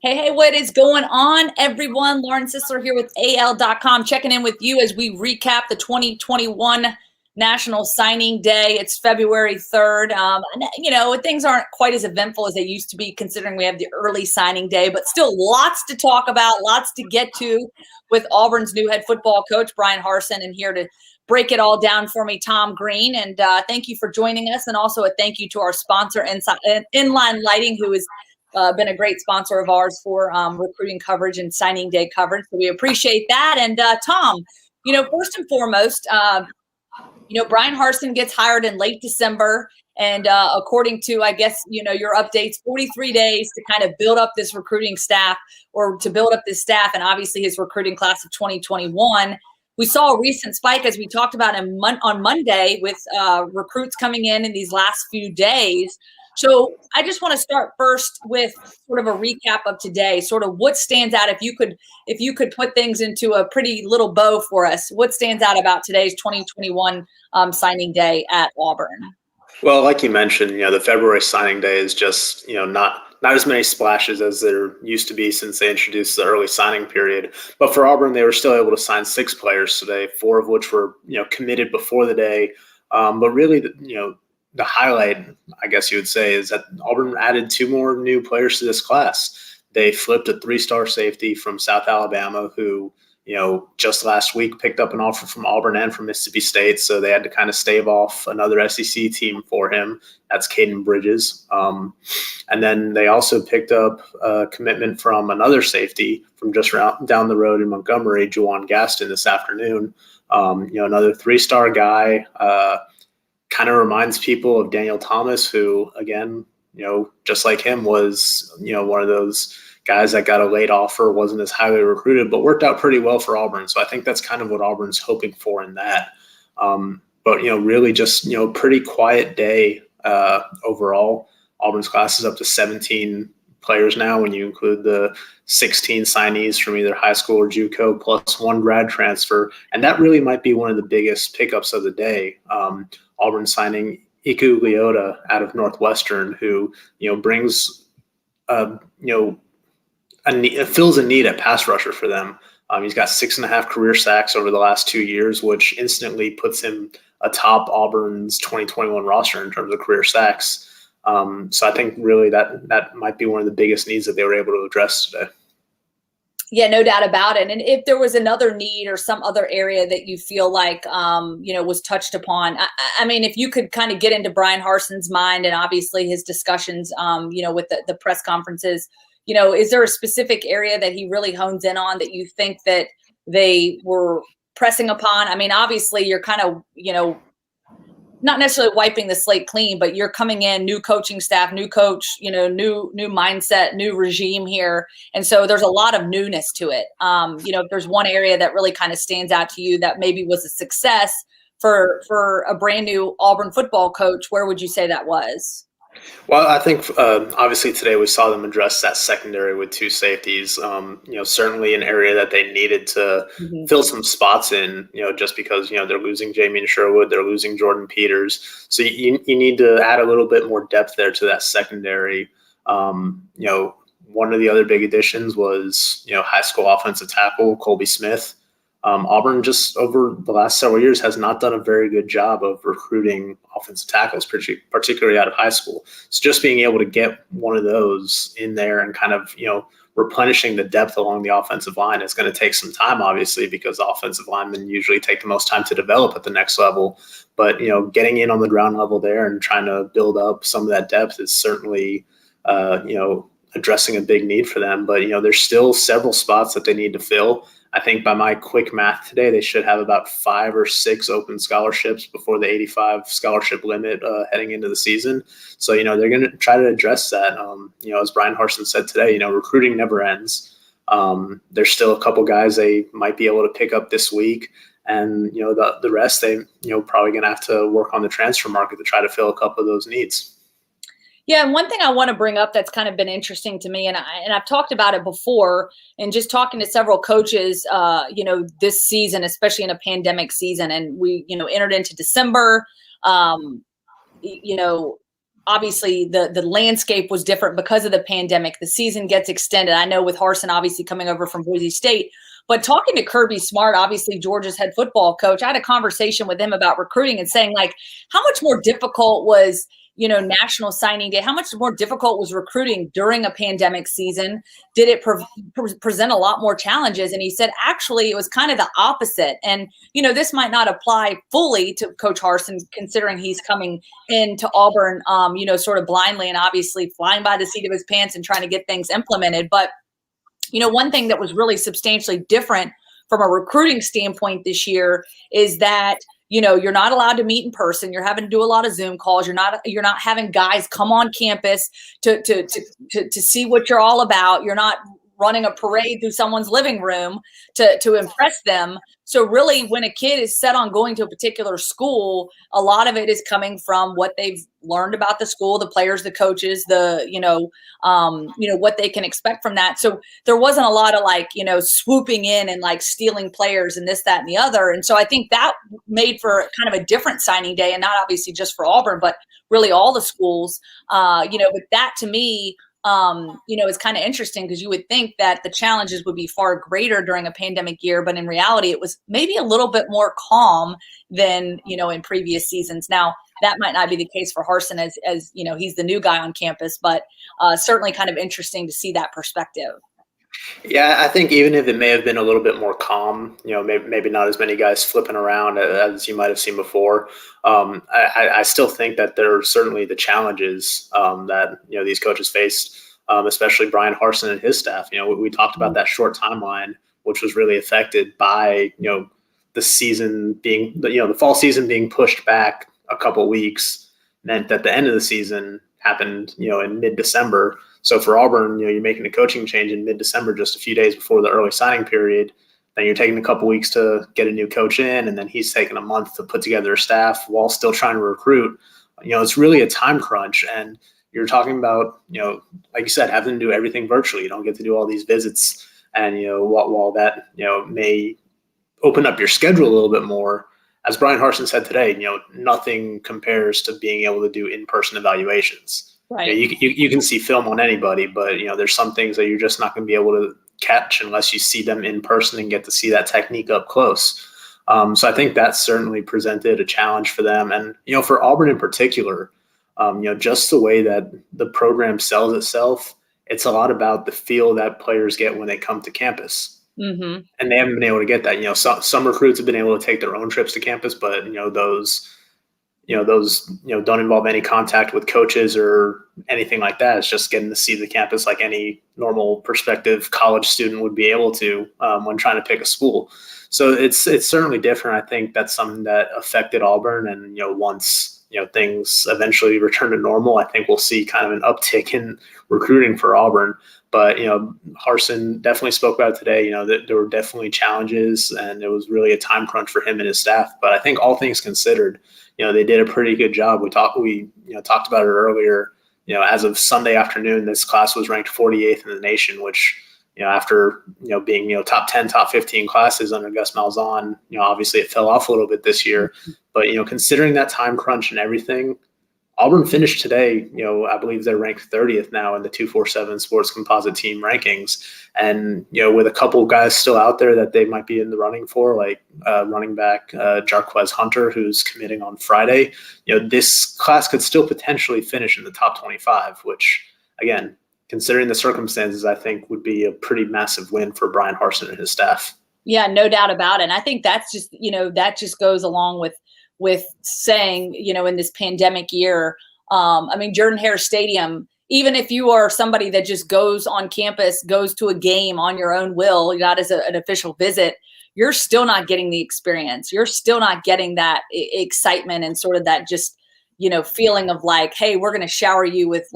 Hey, what is going on, everyone? Lauren Sisler here with AL.com, checking in with you as we recap the 2021 National Signing Day. It's February 3rd. Things aren't quite as eventful as they used to be, considering we have the early signing day, but still lots to talk about, lots to get to with Auburn's new head football coach, Brian Harsin, and here to break it all down for me, Tom Green. And thank you for joining us. And also a thank you to our sponsor, Inline Lighting, who is been a great sponsor of ours for recruiting coverage and signing day coverage. So we appreciate that. And Tom, first and foremost, Brian Harsin gets hired in late December. And according to, I guess, your updates, 43 days to kind of build up this recruiting staff or to build up this staff. And obviously his recruiting class of 2021. We saw a recent spike, as we talked about on Monday, with recruits coming in these last few days. So I just want to start first with sort of a recap of today, sort of what stands out. If you could put things into a pretty little bow for us, what stands out about today's 2021 signing day at Auburn? Well, like you mentioned, the February signing day is just, not as many splashes as there used to be since they introduced the early signing period. But for Auburn, they were still able to sign 6 players today, 4 of which were, committed before the day. But really, the highlight, I guess you would say, is that Auburn added 2 more new players to this class. They flipped a 3-star safety from South Alabama who, just last week picked up an offer from Auburn and from Mississippi State. So they had to kind of stave off another SEC team for him. That's Caden Bridges. And then they also picked up a commitment from another safety from just down the road in Montgomery, Juwan Gaston, this afternoon. Another 3-star guy. Kind of reminds people of Daniel Thomas, who, again, just like him, was, one of those guys that got a late offer, wasn't as highly recruited, but worked out pretty well for Auburn. So I think that's kind of what Auburn's hoping for in that. But really just, pretty quiet day overall. Auburn's class is up to 17 players now when you include the 16 signees from either high school or JUCO plus 1 grad transfer. And that really might be one of the biggest pickups of the day. Auburn signing Iku Leota out of Northwestern, who, brings, fills a need at pass rusher for them. He's got 6.5 career sacks over the last 2 years, which instantly puts him atop Auburn's 2021 roster in terms of career sacks. So I think really that might be one of the biggest needs that they were able to address today. Yeah, no doubt about it. And if there was another need or some other area that you feel like, was touched upon, I mean, if you could kind of get into Brian Harsin's mind and obviously his discussions, with the press conferences, is there a specific area that he really hones in on that you think that they were pressing upon? I mean, obviously you're kind of, not necessarily wiping the slate clean, but you're coming in, new coaching staff, new coach, new mindset, new regime here. And so there's a lot of newness to it. If there's one area that really kind of stands out to you that maybe was a success for a brand new Auburn football coach, where would you say that was? Well, I think obviously today we saw them address that secondary with 2 safeties. Certainly an area that they needed to fill some spots in. Just because they're losing Jamie Sherwood, they're losing Jordan Peters, so you need to add a little bit more depth there to that secondary. One of the other big additions was high school offensive tackle Colby Smith. Auburn just over the last several years has not done a very good job of recruiting offensive tackles, particularly out of high school. So just being able to get one of those in there and kind of, replenishing the depth along the offensive line is going to take some time, obviously, because offensive linemen usually take the most time to develop at the next level. But, getting in on the ground level there and trying to build up some of that depth is certainly, addressing a big need for them. But, there's still several spots that they need to fill. I think by my quick math today, they should have about 5 or 6 open scholarships before the 85 scholarship limit heading into the season. So, they're going to try to address that. As Brian Harsin said today, recruiting never ends. There's still a couple guys they might be able to pick up this week. And, the rest, they, probably going to have to work on the transfer market to try to fill a couple of those needs. Yeah, and one thing I want to bring up that's kind of been interesting to me, and I've talked about it before, and just talking to several coaches, this season, especially in a pandemic season, and we, entered into December. obviously the landscape was different because of the pandemic. The season gets extended. I know with Harsin obviously coming over from Boise State, but talking to Kirby Smart, obviously Georgia's head football coach, I had a conversation with him about recruiting and saying, like, how much more difficult was, National Signing Day? How much more difficult was recruiting during a pandemic season? Did it present a lot more challenges? And he said, actually, it was kind of the opposite. And, this might not apply fully to Coach Harsin, considering he's coming into Auburn, sort of blindly and obviously flying by the seat of his pants and trying to get things implemented. But, one thing that was really substantially different from a recruiting standpoint this year is that, you're not allowed to meet in person. You're having to do a lot of Zoom calls. You're not having guys come on campus to see what you're all about. You're not running a parade through someone's living room to impress them. So really, when a kid is set on going to a particular school, a lot of it is coming from what they've learned about the school, the players, the coaches, what they can expect from that. So there wasn't a lot of swooping in and stealing players and this, that, and the other. And so I think that made for kind of a different signing day, and not obviously just for Auburn, but really all the schools. But that to me, it's kind of interesting because you would think that the challenges would be far greater during a pandemic year, but in reality, it was maybe a little bit more calm than, in previous seasons. Now, that might not be the case for Harsin as he's the new guy on campus, but certainly kind of interesting to see that perspective. Yeah, I think even if it may have been a little bit more calm, maybe not as many guys flipping around as you might have seen before. I still think that there are certainly the challenges that these coaches faced, especially Brian Harsin and his staff. We talked about that short timeline, which was really affected by the season being the fall season being pushed back a couple of weeks, meant that the end of the season happened in mid-December. So for Auburn, you're making a coaching change in mid-December, just a few days before the early signing period. Then you're taking a couple weeks to get a new coach in, and then he's taking a month to put together a staff while still trying to recruit. It's really a time crunch, and you're talking about, like you said, having to do everything virtually. You don't get to do all these visits, and while that may open up your schedule a little bit more, as Brian Harsin said today, nothing compares to being able to do in-person evaluations. Right. You can see film on anybody, but there's some things that you're just not going to be able to catch unless you see them in person and get to see that technique up close. So I think that certainly presented a challenge for them, and for Auburn in particular, just the way that the program sells itself, it's a lot about the feel that players get when they come to campus. Mm-hmm. And they haven't been able to get that. Some recruits have been able to take their own trips to campus, but those don't involve any contact with coaches or anything like that. It's just getting to see the campus like any normal prospective college student would be able to when trying to pick a school. So it's certainly different. I think that's something that affected Auburn, and once things eventually return to normal, I think we'll see kind of an uptick in recruiting for Auburn. But Harsin definitely spoke about it today. That there were definitely challenges, and it was really a time crunch for him and his staff. But I think all things considered, they did a pretty good job. We talked about it earlier. As of Sunday afternoon, this class was ranked 48th in the nation, which after being top 10, top 15 classes under Gus Malzahn, obviously it fell off a little bit this year. But considering that time crunch and everything, Auburn finished today, I believe they're ranked 30th now in the 247 Sports Composite Team rankings. And, with a couple of guys still out there that they might be in the running for, like running back Jarquez Hunter, who's committing on Friday, this class could still potentially finish in the top 25, which, again, considering the circumstances, I think would be a pretty massive win for Brian Harsin and his staff. Yeah, no doubt about it. And I think that's just, that just goes along with saying, in this pandemic year, Jordan-Hare Stadium, even if you are somebody that just goes on campus, goes to a game on your own will, not as an official visit, you're still not getting the experience. You're still not getting that excitement and sort of that just, feeling of like, hey, we're going to shower you with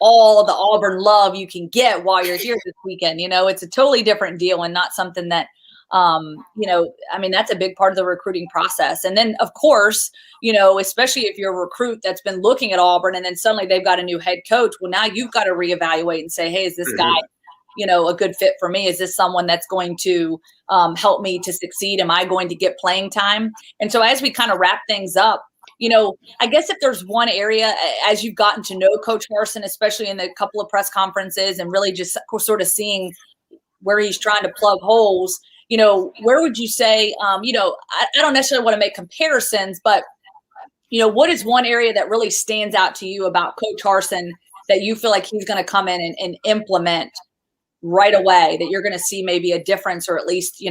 all the Auburn love you can get while you're here this weekend. It's a totally different deal, and not something that, that's a big part of the recruiting process. And then, of course, especially if you're a recruit that's been looking at Auburn and then suddenly they've got a new head coach, well, now you've got to reevaluate and say, hey, is this guy, a good fit for me? Is this someone that's going to help me to succeed? Am I going to get playing time? And so as we kind of wrap things up, I guess if there's one area as you've gotten to know Coach Harsin, especially in the couple of press conferences and really just sort of seeing where he's trying to plug holes, where would you say, I don't necessarily want to make comparisons, but, what is one area that really stands out to you about Coach Harsin that you feel like he's going to come in and implement right away, that you're going to see maybe a difference or at least,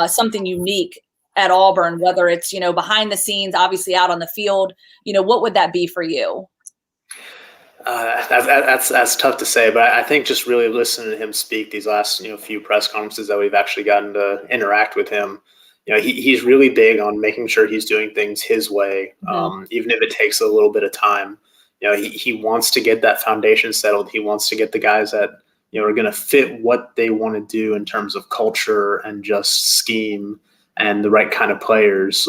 something unique at Auburn, whether it's, behind the scenes, obviously out on the field, what would that be for you? That's tough to say, but I think just really listening to him speak these last few press conferences that we've actually gotten to interact with him, he's really big on making sure he's doing things his way, even if it takes a little bit of time. He wants to get that foundation settled. He wants to get the guys that are going to fit what they want to do in terms of culture and just scheme and the right kind of players.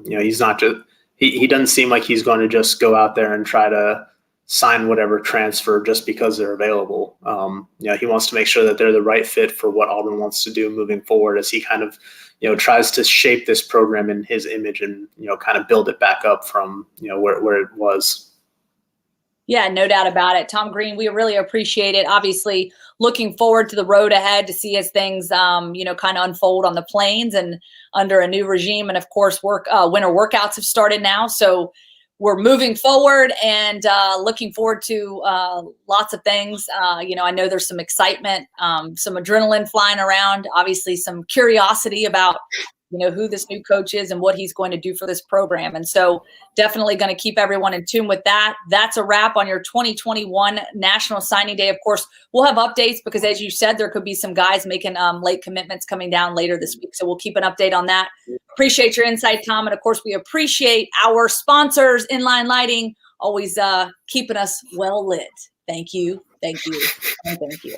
He's not just he doesn't seem like he's going to just go out there and try to sign whatever transfer just because they're available. He wants to make sure that they're the right fit for what Auburn wants to do moving forward as he kind of, tries to shape this program in his image and, kind of build it back up from, where it was. Yeah, no doubt about it. Tom Green, we really appreciate it. Obviously, looking forward to the road ahead to see as things, kind of unfold on the plains and under a new regime. And of course, winter workouts have started now. So we're moving forward and looking forward to lots of things. I know there's some excitement, some adrenaline flying around, obviously some curiosity about, who this new coach is and what he's going to do for this program. And so definitely going to keep everyone in tune with that. That's a wrap on your 2021 National Signing Day. Of course, we'll have updates because, as you said, there could be some guys making late commitments coming down later this week. So we'll keep an update on that. Appreciate your insight, Tom. And of course, we appreciate our sponsors, Inline Lighting, always keeping us well lit. Thank you. Thank you. And thank you.